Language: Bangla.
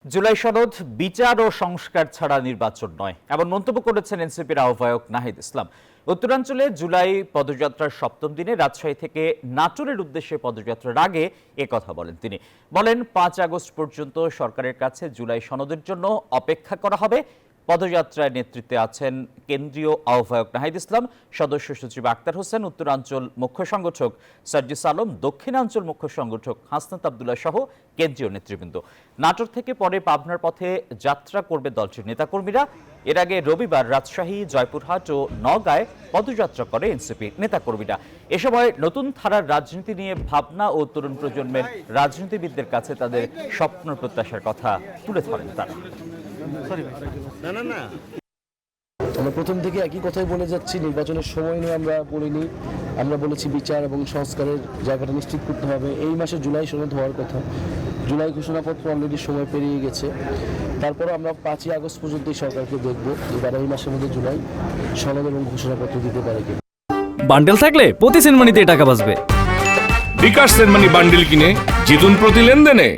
জুলাই সনদ বিচার ও সংস্কার ছাড়া নির্বাচন নয়, এমন মন্তব্য করেছেন এনসিপির আহ্বায়ক নাহিদ ইসলাম। উত্তরাঞ্চলে জুলাই পদযাত্রার সপ্তম দিনে রাজশাহী থেকে নাটোরের উদ্দেশ্যে পদযাত্রার আগে কথা বলেন তিনি। বলেন 5 আগস্ট পর্যন্ত সরকারের কাছে জুলাই সনদের জন্য অপেক্ষা করা হবে। পদযাত্রায় নেতৃত্বে আছেন কেন্দ্রীয় আহ্বায়ক নাহিদ ইসলাম, সদস্য সচিব আক্তার হোসেন, উত্তরাঞ্চল মুখ্য সংগঠক সার্জিস আলম, দক্ষিণাঞ্চল মুখ্য সংগঠক হাসনাত আবদুল্লাহ সহ কেন্দ্রীয় নেতৃবৃন্দ। নাটোর থেকে পরে পাবনার পথে যাত্রা করবে দলটির নেতাকর্মীরা। এর আগে রবিবার রাজশাহী, জয়পুরহাট ও নওগাঁয় পদযাত্রা করে এনসিপির নেতাকর্মীরা। এ সময় নতুন ধারার রাজনীতি নিয়ে ভাবনা ও তরুণ প্রজন্মের রাজনীতিবিদদের কাছে তাদের স্বপ্ন প্রত্যাশার কথা তুলে ধরেন তারা। আমরা প্রথম থেকে একই কথাই বলে যাচ্ছি, নির্বাচনের সময় নিয়ে আমরা বলিনি। আমরা বলেছি বিচার এবং সংস্কারের জায়গাটা নিশ্চিত করতে হবে। এই মাসে জুলাই সনদ হওয়ার কথা, জুলাই ঘোষণাপত্র অলরেডি সময় পেরিয়ে গেছে। তারপরে আমরা 5 আগস্ট পর্যন্ত সরকারকে দেখব এবার এই মাসের মধ্যে জুলাই সনদ এবং ঘোষণাপত্র দিতে পারে কিনা। বান্ডেল থাকলে প্রতি সেনমানিতে টাকা বাঁচবে। বিকাশ সেনমানি বান্ডেল কিনে জিতুন প্রতি লেনদেনে।